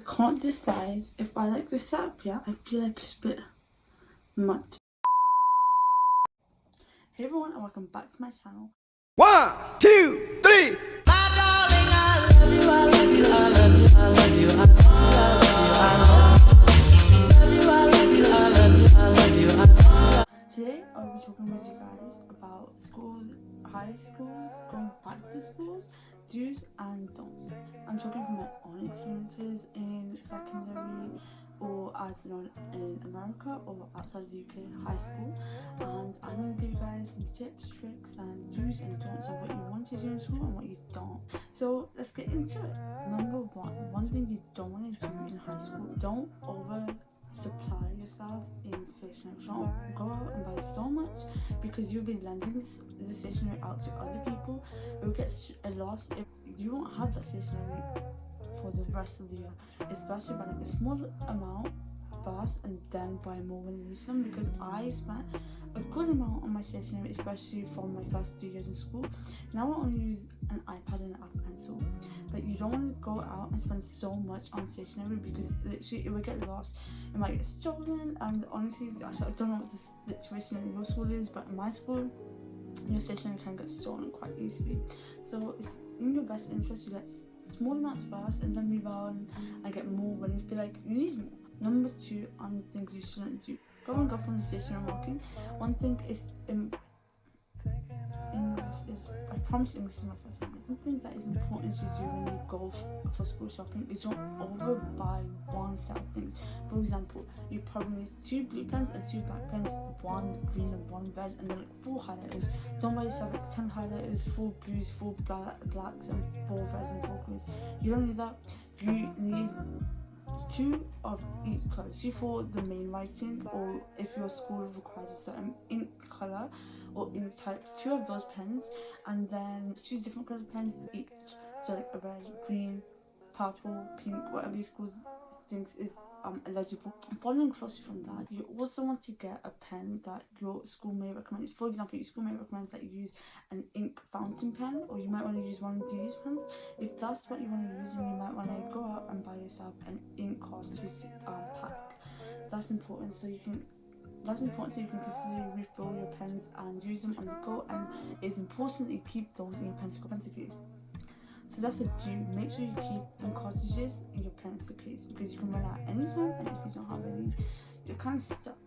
can't decide if I like the setup yet. I feel like it's a bit much. Hey everyone, and welcome back to my channel. 1, 2, 3. My darling, I love you, I love you, I love you, I love you, I love you, I love you, I love you, I love you, I love you, I love you. Today I'll be talking with you guys about schools, high schools, going back to schools, do's and don'ts. I'm talking from my own experiences in secondary, or as known in America or outside the UK, high school, and I'm going to give you guys some tips, tricks and do's and don'ts of what you want to do in school and what you don't. So let's get into it. Number one thing you don't want to do in high school: don't over supply yourself in stationery. Don't go out and buy so much, because you'll be lending the stationery out to other people. It will get lost if you won't have that stationery for the rest of the year. It's best to buy like a small amount first and then buy more when you need them, because I spent a good amount on my stationery, especially from my first 2 years in school. Now I only use an iPad and an Apple Pencil, but you don't want to go out and spend so much on stationery, because literally it will get lost, it might get stolen, and honestly I don't know what the situation in your school is, but in my school your stationery can get stolen quite easily. So it's in your best interest to get small amounts first and then move on and get more when you feel like you need more. Number two, on things you shouldn't do: going off from the station and walking. One thing is English is, I promise English is my first language. One thing that is important to do when you go for school shopping is don't overbuy one set of things. For example, you probably need 2 blue pens and 2 black pens, 1 green and 1 red, and then like 4 highlighters. Don't buy yourself like 10 highlighters, 4 blues, 4 blacks and 4 reds and 4 greens. You don't need that. You need 2 of each colour. 2 for the main writing, or if your school requires a certain ink colour or ink type, 2 of those pens, and then 2 different coloured pens each. So like a red, green, purple, pink, whatever your school thinks is eligible. Following closely from that, you also want to get a pen that your school may recommend. For example, your school may recommend that you use an ink fountain pen, or you might want to use one of these pens. If that's what you want to use, then you might want to go out and buy yourself an ink cartridge pack. That's important, so you can consistently refill your pens and use them on the go, and it's important that you keep those in your pencil case. So that's a do. Make sure you keep them cartridges in your pencil case, because you can run out anytime, and if you don't have any, you're kind of stuck.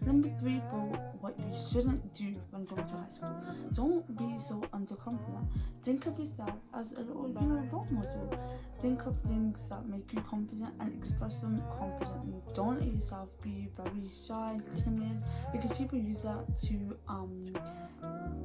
Number 3, for what you shouldn't do when going to high school: don't be so underconfident. Think of yourself as a little, role model. Think of things that make you confident and express them confidently. Don't let yourself be very shy, timid, because people use that to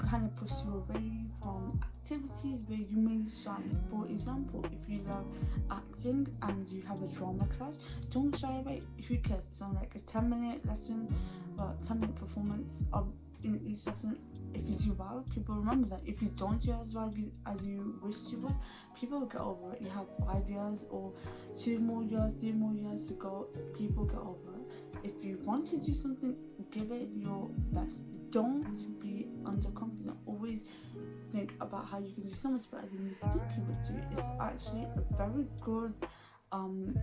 kind of push you away from activities where you may shine. For example, if you love acting and you have a drama class, don't shy away. Who cares? It's on like a 10-minute lesson, 10-minute performance in each lesson. If you do well, people remember that. If you don't do as well as you wished you would, people will get over it. You have 5 years or 2 more years, 3 more years to go. People get over it. If you want to do something, give it your best. Don't be underconfident. Always think about how you can do so much better than you think you would do. It's actually a very good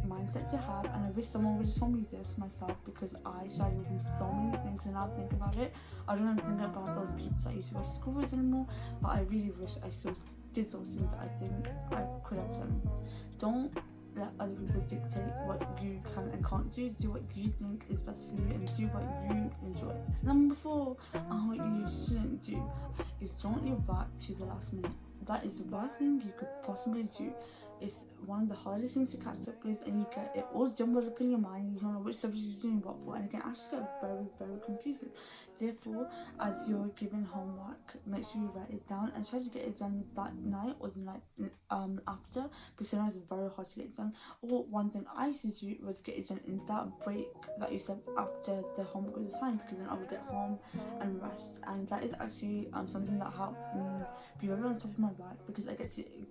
mindset to have, and I wish someone would have told me this myself, because I shied away from so many things, and now I think about it, I don't even think about those people that I used to go to school with anymore, but I really wish I still did those things that I think I could have done. Don't let other people dictate what you can and can't do. Do what you think is best for you, and do what you enjoy. Number 4, what you shouldn't do is don't leave back to the last minute. That is the worst thing you could possibly do. It's one of the hardest things to catch up with, and you get it all jumbled up in your mind. You don't know which subject you're doing what for, and it can actually get very, very confusing. Therefore, as you're given homework, make sure you write it down and try to get it done that night or the night after, because sometimes it's very hard to get it done. Or one thing I used to do was get it done in that break that you said after the homework was assigned, because then I would get home and rest, and that is actually something that helped me be very on top of my work, because I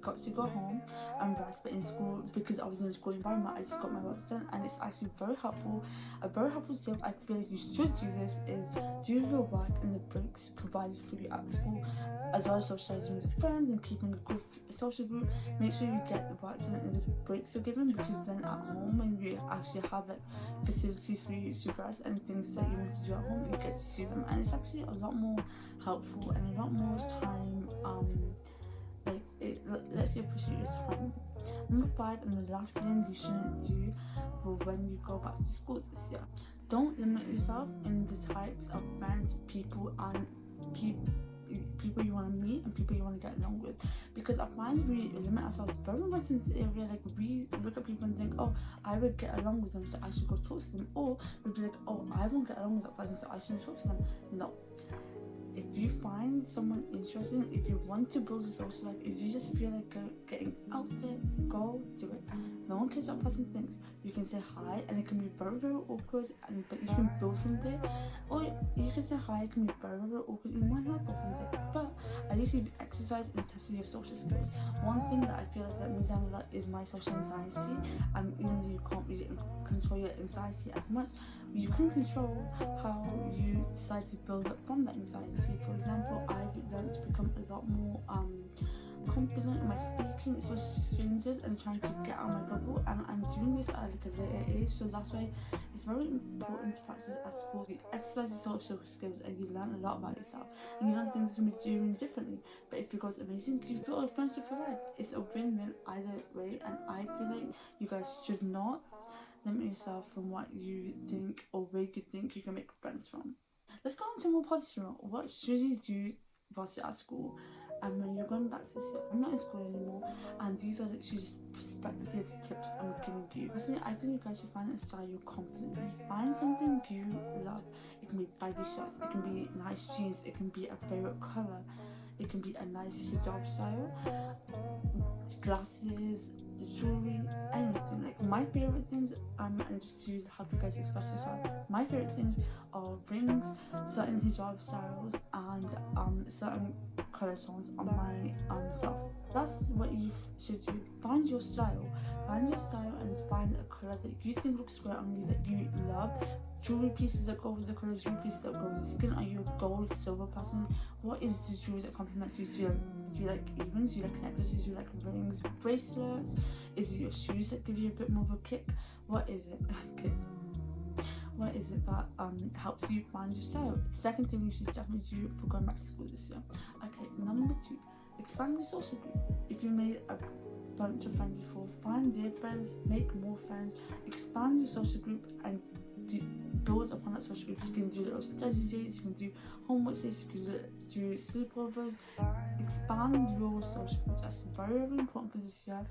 got to go home and rest. But in school, because I was in a school environment, I just got my work done, and it's actually very helpful. A very helpful tip I feel like you should do this is do your work in the breaks provided for you at school, as well as socializing with your friends and keeping a good social group. Make sure you get the work done in the breaks you're given, because then at home when actually have like facilities for you to dress and things that you want to do at home, you get to see them, and it's actually a lot more helpful and a lot more time like it lets you appreciate your time. Number 5, and the last thing you shouldn't do for when you go back to school this year, don't limit yourself in the types of friends, people and people you want to meet and people you want to get along with, because I find we limit ourselves very much in this area. Like we look at people and think, oh, I would get along with them, so I should go talk to them, or we'd be like, oh, I won't get along with that person, so I shouldn't talk to them. No, if you find someone interesting, if you want to build a social life, if you just feel like getting out there, go do it. No one cares what a person thinks. You can say hi and it can be very, very awkward, but you can build from there. Or you can say hi, it can be very, very awkward, you might not build from there. But at least you exercise and test your social skills. One thing that I feel like let me down a lot is my social anxiety, and even though you can't really control your anxiety as much, you can control how you decide to build up from that anxiety. For example, I've learned to become a lot more confident in my speaking, especially to strangers, and trying to get out of my bubble, and I'm doing this at like a later age, so that's why it's very important to practice at school. You exercise your social skills and you learn a lot about yourself, and you learn things you can be doing differently. But if it goes amazing, you've built a friendship for life. It's a win-win either way, and I feel like you guys should not limit yourself from what you think or where you think you can make friends from. Let's go on to more positive note. What should you do whilst you're at school and when you're going back to this year? I'm not in school anymore, and these are literally just perspective tips I'm giving you. Personally, I think you guys should find a style you're confident in. Find something you love. It can be baggy shirts, it can be nice jeans, it can be a favorite color, it can be a nice hijab style, glasses, jewelry, anything. Like my favorite things, and just to help you guys express yourself, my favorite things are rings, certain hijab styles, and certain color tones on my self. That's what you should do. Find your style and find a color that you think looks great on you, that you love. Jewelry pieces that go with the color, jewelry pieces that go with the skin. Are you a gold, silver person? What is the jewelry that complements you? Do you like earrings? Do you like necklaces? Do you like rings, bracelets? Is it your shoes that give you a bit more of a kick? What is it? What is it that helps you find your style? Second thing you should definitely do for going back to school this year. Okay, number 2, expand your social group. If you made a bunch of friends before, find their friends, make more friends, expand your social group, and build upon that social group. You can do little study dates, you can do homework dates, you can do sleepovers. Expand your social group. That's very, very important for this year.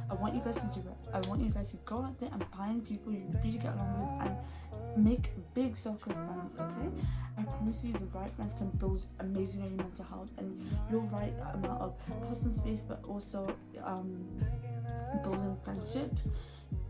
I want you guys to do it. I want you guys to go out there and find people you really get along with and make a big circle of friends, okay? I promise you the right friends can build amazing on your mental health and your right amount of personal space, but also building friendships.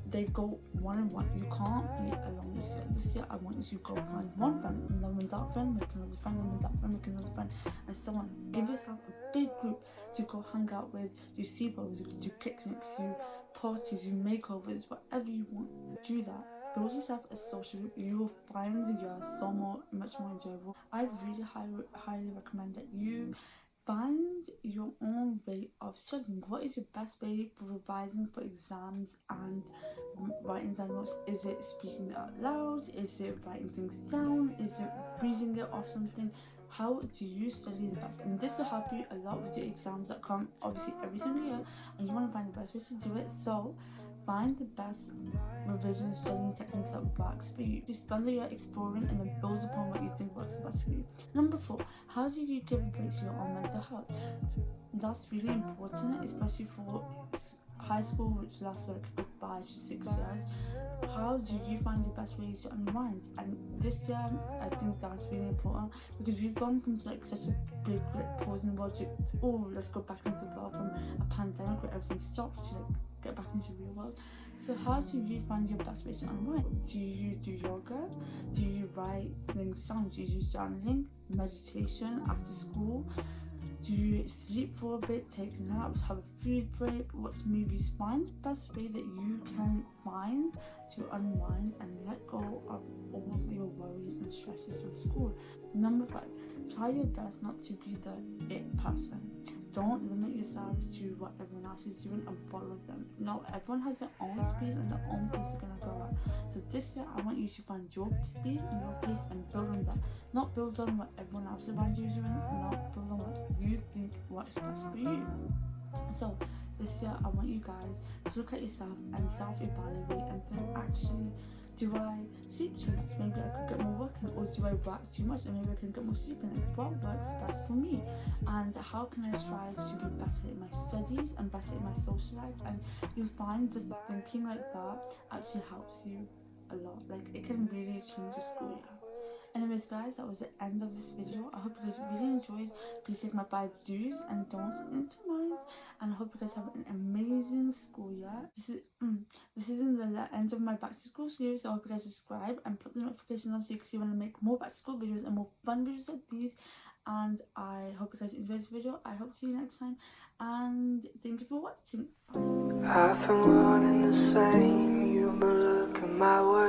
They go one-on-one. You can't be alone this year. This year, I want you to go find one friend, and then with that friend, make another friend, and with that friend, make another friend, and so on. Give yourself a big group to go hang out with, do sleepovers, do picnics, do parties, do makeovers, whatever you want. Do that. Build yourself a social group. You will find the year much more enjoyable. I really highly recommend that you find your own way of studying. What is your best way for revising for exams and writing down notes? Is it speaking out loud? Is it writing things down? Is it reading it off something? How do you study the best? And this will help you a lot with your exams that come obviously every single year, and you want to find the best way to do it. So find the best revision studying techniques that works for you. Just spend the year exploring and then build upon what you think works best for you. Number 4, how do you give a break to your own mental health? That's really important, especially for high school, which lasts for like a good 5 to 6 years. How do you find the best ways to unwind? And this year, I think that's really important because we've gone from like such a big pause in the world to, oh, let's go back into the world, from a pandemic where everything stopped to like get back into the real world. So how do you find your best way to unwind? Do you do yoga? Do you write things down? Do you use journaling, meditation after school? Do you sleep for a bit, take naps, have a food break, watch movies? Find the best way that you can find to unwind and let go of all of your worries and stresses from school. Number 5, try your best not to be the it person. Don't limit yourself to what everyone else is doing and follow them. No, everyone has their own speed and their own pace they're gonna go at. this year I want you to find your speed and your pace and build on that. Not build on what everyone else around you is doing, not build on what you think what is best for you. So this year I want you guys to look at yourself and self-evaluate and think, actually, do I sleep too much? Maybe I could get more work in, or do I work too much and maybe I can get more sleep in? What works best for me? And how can I strive to be better in my studies and better in my social life? And you'll find that thinking like that actually helps you a lot. Like, it can really change your school year. Anyways guys, that was the end of this video. I hope you guys really enjoyed. Please take my 5 do's and don'ts into mind, and I hope you guys have an amazing school year. This isn't the end of my back to school series, so I hope you guys subscribe and put the notifications on so you can see when I make more back to school videos and more fun videos like these. And I hope you guys enjoyed this video. I hope to see you next time, and thank you for watching. Bye. I've been wanting the same, you've been looking my way.